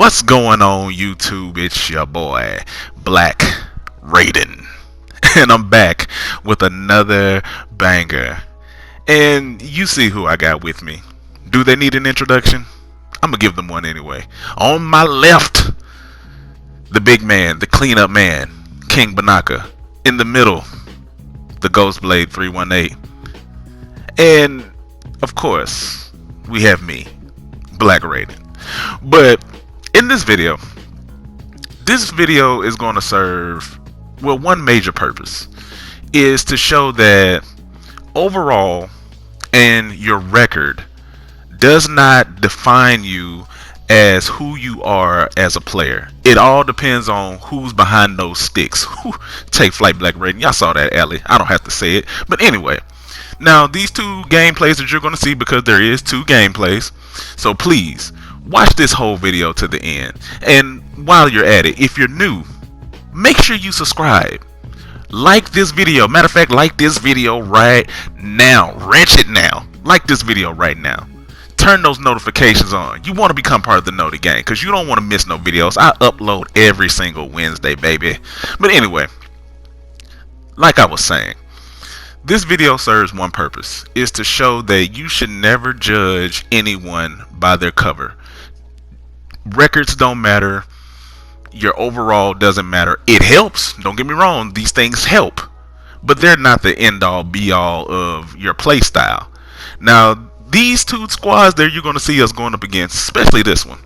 What's going on, YouTube? It's your boy, Black Raiden. And I'm back with another banger. And you see who I got with me. Do they need an introduction? I'm going to give them one anyway. On my left, the big man, the cleanup man, King Banaka. In the middle, the Ghostblade 318. And, of course, we have me, Black Raiden. But in this video is going to serve, well, one major purpose is to show that overall and your record does not define you as who you are as a player. It all depends on who's behind those sticks. Take flight, Black Raiden. Y'all saw that alley. I don't have to say it. But anyway, now these two gameplays that you're going to see, because there is two gameplays, so please watch this whole video to the end. And while you're at it, if you're new, make sure you subscribe. Like this video. Matter of fact, like this video right now. Wrench it now. Like this video right now. Turn those notifications on. You want to become part of the Noti Gang, because you don't want to miss no videos. I upload every single Wednesday, baby. But anyway, like I was saying, this video serves one purpose, is to show that you should never judge anyone by their cover. Records don't matter. Your overall doesn't matter. It helps. Don't get me wrong. These things help. But they're not the end all be all of your play style. Now, these two squads that you're going to see us going up against, especially this one,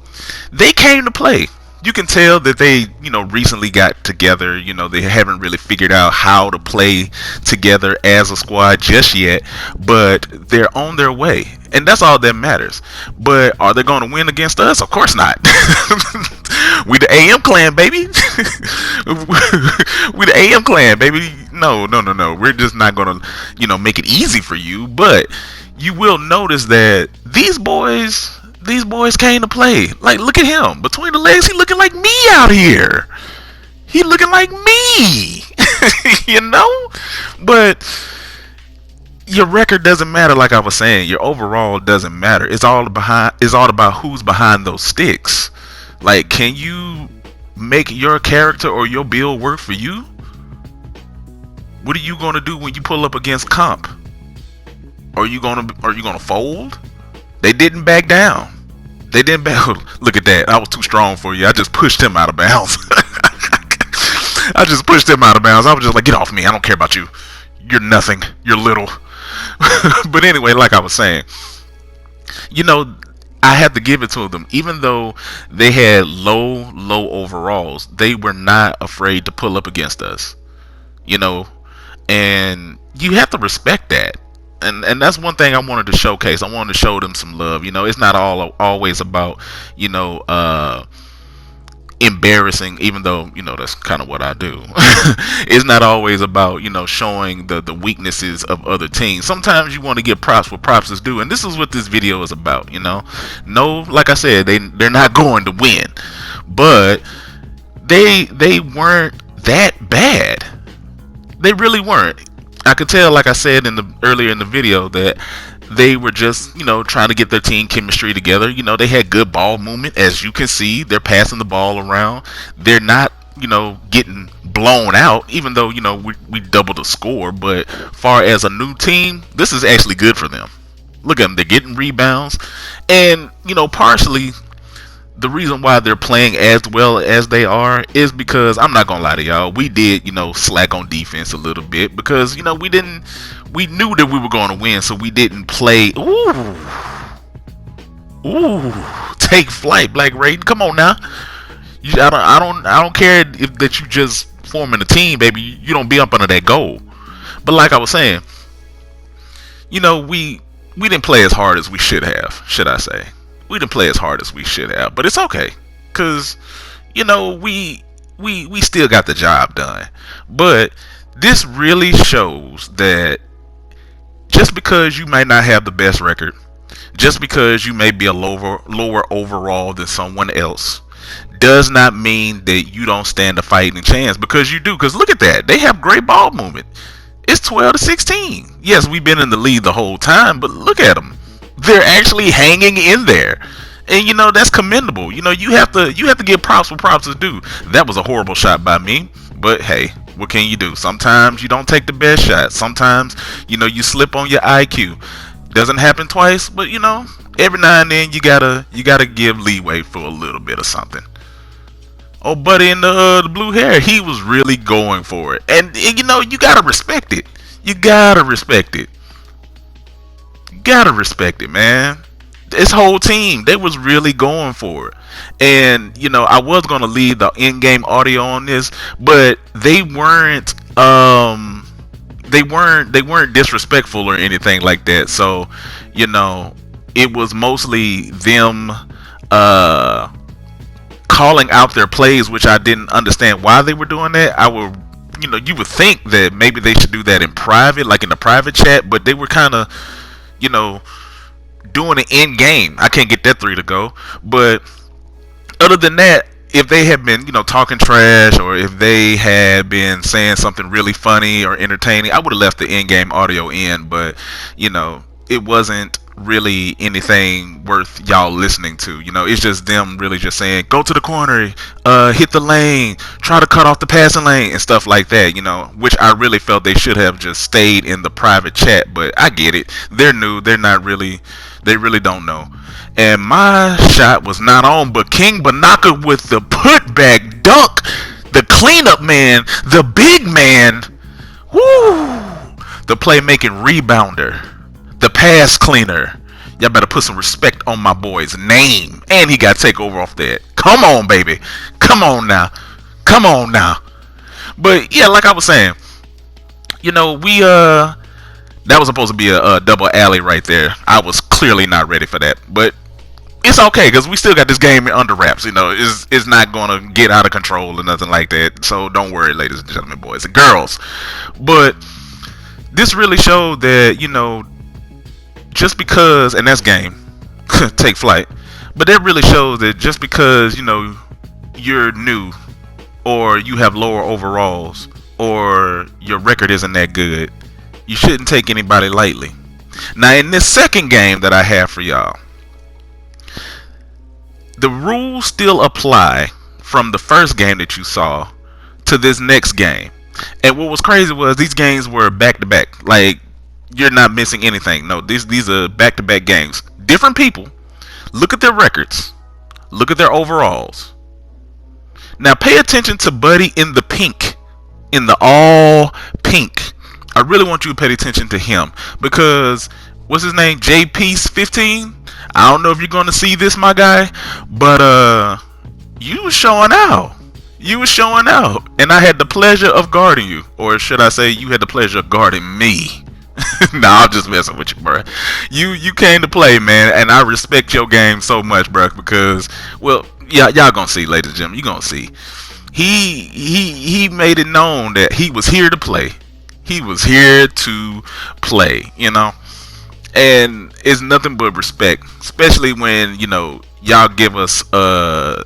they came to play. You can tell that they, recently got together. They haven't really figured out how to play together as a squad just yet, but they're on their way, and that's all that matters. But are they going to win against us? Of course not. We the AM clan, baby. We the AM clan, baby. No. We're just not going to, make it easy for you, but you will notice that these boys came to play. Like, look at him. Between the legs, he looking like me out here. He looking like me. But your record doesn't matter, like I was saying. Your overall doesn't matter. It's all about who's behind those sticks. Like, can you make your character or your build work for you? What are you gonna do when you pull up against comp? Are you gonna fold? They didn't back down. They didn't back. Look at that. I was too strong for you. I just pushed him out of bounds. I just pushed him out of bounds. I was just like, get off me. I don't care about you. You're nothing. You're little. But anyway, like I was saying, I had to give it to them. Even though they had low overalls, they were not afraid to pull up against us. And you have to respect that. And that's one thing I wanted to showcase. I wanted to show them some love. It's not always about, embarrassing, even though, that's kind of what I do. It's not always about, showing the weaknesses of other teams. Sometimes you want to give props where props is due. And this is what this video is about, No, like I said, they're not going to win. But they weren't that bad. They really weren't. I could tell, like I said earlier in the video, that they were just, trying to get their team chemistry together. They had good ball movement. As you can see, they're passing the ball around. They're not, getting blown out, even though, we doubled the score. But far as a new team, this is actually good for them. Look at them. They're getting rebounds. And, partially, the reason why they're playing as well as they are is because, I'm not gonna lie to y'all, we did, slack on defense a little bit, because, we knew that we were going to win, so we didn't play. Ooh, take flight, Black Raiden. Come on now. I don't care if that you just forming a team, baby. You don't be up under that goal. But like I was saying, we didn't play as hard as we should have, should I say. We didn't play as hard as we should have, but it's okay, because we still got the job done. But this really shows that just because you might not have the best record, just because you may be a lower overall than someone else, does not mean that you don't stand a fighting chance, because you do. Because look at that, they have great ball movement. It's 12-16. Yes, we've been in the lead the whole time, but look at them. They're actually hanging in there. And that's commendable. You have to give props where props is due. That was a horrible shot by me, but hey, what can you do? Sometimes you don't take the best shot. Sometimes you slip on your IQ. Doesn't happen twice, but every now and then you gotta give leeway for a little bit of something. Oh, buddy in the blue hair, he was really going for it, and you gotta respect it. You gotta respect it. You gotta respect it, man. This whole team, they was really going for it. And I was gonna leave the in-game audio on this, but they weren't disrespectful or anything like that. So it was mostly them calling out their plays, which I didn't understand why they were doing that. You would think that maybe they should do that in private, like in the private chat, but they were kind of doing it in game. I can't get that 3 to go. But other than that, if they had been talking trash, or if they had been saying something really funny or entertaining, I would have left the in-game audio in. But it wasn't really anything worth y'all listening to. It's just them really just saying, go to the corner, hit the lane, try to cut off the passing lane and stuff like that, which I really felt they should have just stayed in the private chat. But I get it. They're new. They really don't know. And my shot was not on, but King Banaka with the putback dunk, the cleanup man, the big man, woo, the playmaking rebounder, the pass cleaner. Y'all better put some respect on my boy's name. And he got takeover off that. Come on, baby. Come on now. Come on now. But yeah, like I was saying, that was supposed to be a double alley right there. I was clearly not ready for that, but it's okay because we still got this game under wraps. It's not gonna get out of control or nothing like that. So don't worry, ladies and gentlemen, boys and girls. But this really showed that just because, and that's game, take flight. But that really shows that just because you're new, or you have lower overalls, or your record isn't that good, you shouldn't take anybody lightly. Now, in this second game that I have for y'all, the rules still apply from the first game that you saw to this next game. And what was crazy was these games were back to back. Like, you're not missing anything. No, these are back to back games. Different people. Look at their records. Look at their overalls. Now, pay attention to Buddy in the pink, in the all pink. I really want you to pay attention to him because what's his name? JP15. I don't know if you're going to see this, my guy, but you was showing out. You was showing out, and I had the pleasure of guarding you, or should I say, you had the pleasure of guarding me. Nah, I'm just messing with you, bro. You came to play, man, and I respect your game so much, bro, because y'all gonna see, ladies and gentlemen, you gonna see. He made it known that he was here to play. He was here to play, and it's nothing but respect, especially when y'all give us a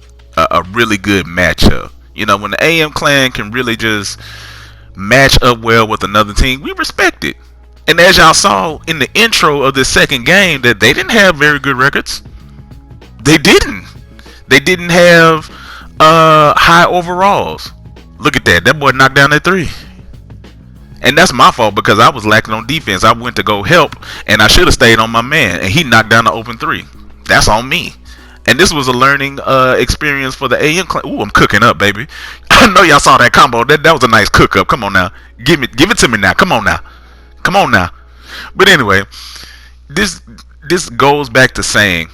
really good matchup. When the AM clan can really just match up well with another team, we respect it. And as y'all saw in the intro of this second game, that they didn't have very good records. They didn't have high overalls. Look at that. That boy knocked down that 3. And that's my fault because I was lacking on defense. I went to go help, and I should have stayed on my man, and he knocked down the open 3. That's on me. And this was a learning experience for the AM clan. Ooh, I'm cooking up, baby. I know y'all saw that combo. That was a nice cook up. Come on now. Give it to me now. Come on now. Come on now. But anyway, this goes back to saying,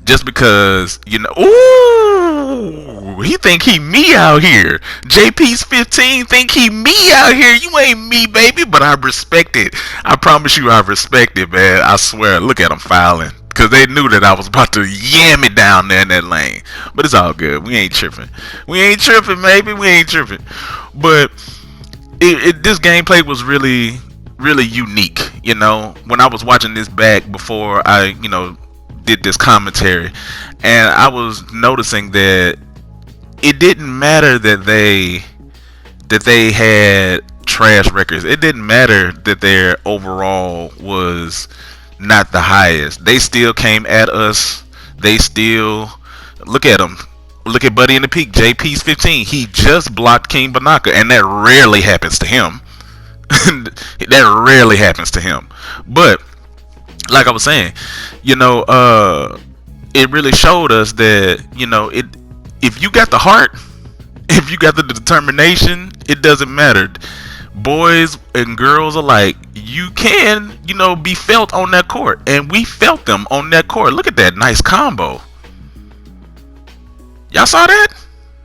just because ooh, he think he me out here. JP's 15 think he me out here. You ain't me, baby, but I respect it. I promise you, I respect it, man. I swear. Look at him fouling, because they knew that I was about to yam it down there in that lane. But it's all good. We ain't tripping. We ain't tripping, maybe. We ain't tripping. But this gameplay was really, really unique. When I was watching this back before I, did this commentary, and I was noticing that it didn't matter that they had trash records. It didn't matter that their overall was not the highest. They still came at us. They still look at him. Look at Buddy in the Peak. JP's 15. He just blocked King Banaka, and that rarely happens to him. That rarely happens to him. But like I was saying, it really showed us that if you got the heart, if you got the determination, it doesn't matter. Boys and girls alike, you can be felt on that court, and we felt them on that court. Look at that nice combo. Y'all saw that?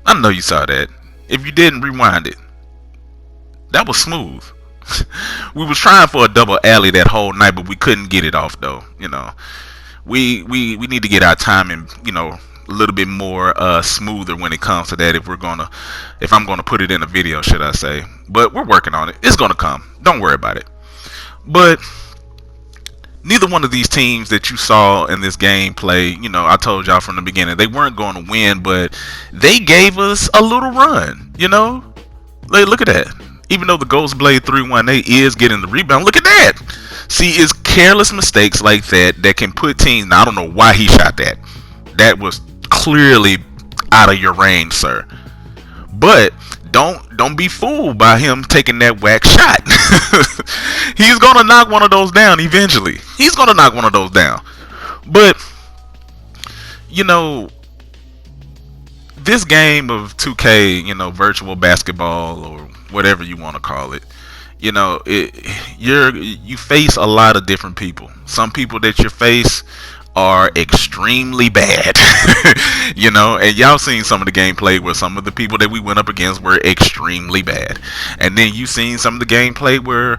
I know you saw that. If you didn't, rewind it. That was smooth. We was trying for a double alley that whole night, but we couldn't get it off though. We need to get our timing, a little bit more smoother when it comes to that. If I'm gonna put it in a video, should I say? But we're working on it. It's gonna come. Don't worry about it. But neither one of these teams that you saw in this gameplay, I told y'all from the beginning, they weren't going to win, but they gave us a little run. Like, look at that. Even though the Ghostblade 318 is getting the rebound, look at that. See, it's careless mistakes like that can put teams. Now, I don't know why he shot that. That was clearly out of your range, sir. But don't be fooled by him taking that whack shot. He's gonna knock one of those down eventually. He's gonna knock one of those down. But this game of 2K, virtual basketball or whatever you want to call it, you face a lot of different people. Some people that you face are extremely bad. And y'all seen some of the gameplay where some of the people that we went up against were extremely bad, and then you seen some of the gameplay where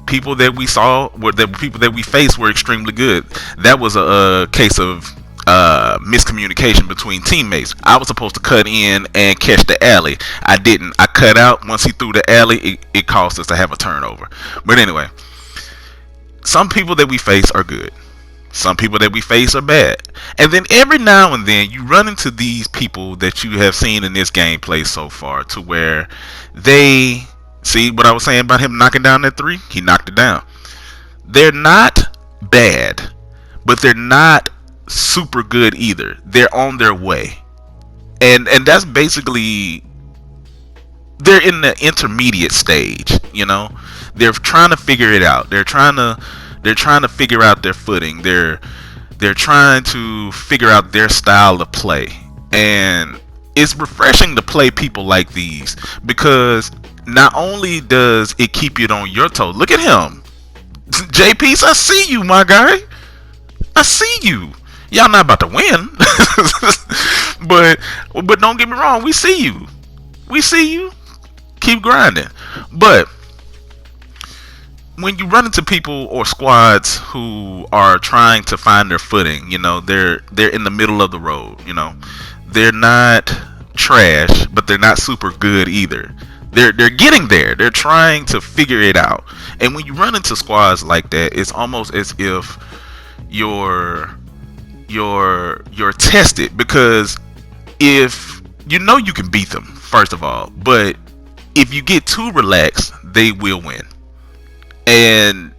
people that we saw, the people that we faced, were extremely good. That was a case of miscommunication between teammates. I was supposed to cut in and catch the alley. I didn't. I cut out. Once he threw the alley, it caused us to have a turnover. But anyway, some people that we face are good. Some people that we face are bad. And then every now and then you run into these people that you have seen in this gameplay so far, to where they see what I was saying about him knocking down that three. He knocked it down. They're not bad, but they're not super good either. They're on their way. And that's basically, they're in the intermediate stage, They're trying to figure it out. They're trying to figure out their footing. They're trying to figure out their style of play. And it's refreshing to play people like these, because not only does it keep you on your toes. Look at him. JP, I see you, my guy. I see you. Y'all not about to win. but don't get me wrong, we see you. We see you. Keep grinding. But when you run into people or squads who are trying to find their footing, they're in the middle of the road, They're not trash, but they're not super good either. They're getting there. They're trying to figure it out. And when you run into squads like that, it's almost as if you're tested, because if you can beat them, first of all, but if you get too relaxed, they will win. And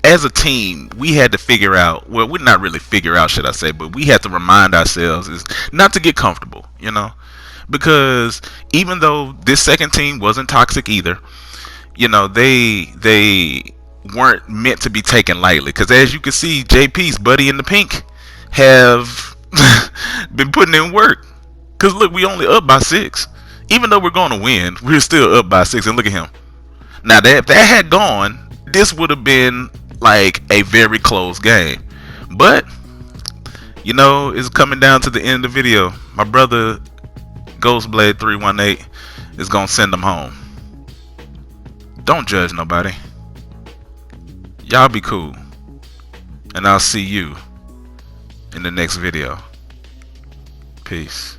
as a team, we had to figure out, well, we not really figure out, should I say, but we had to remind ourselves is not to get comfortable, because even though this second team wasn't toxic either, they weren't meant to be taken lightly. Because as you can see, JP's Buddy in the Pink have been putting in work. Because look, we only up by 6. Even though we're going to win, we're still up by 6. And look at him. Now, if that had gone, this would have been like a very close game. But, it's coming down to the end of the video. My brother, Ghostblade 318, is going to send them home. Don't judge nobody. Y'all be cool. And I'll see you in the next video. Peace.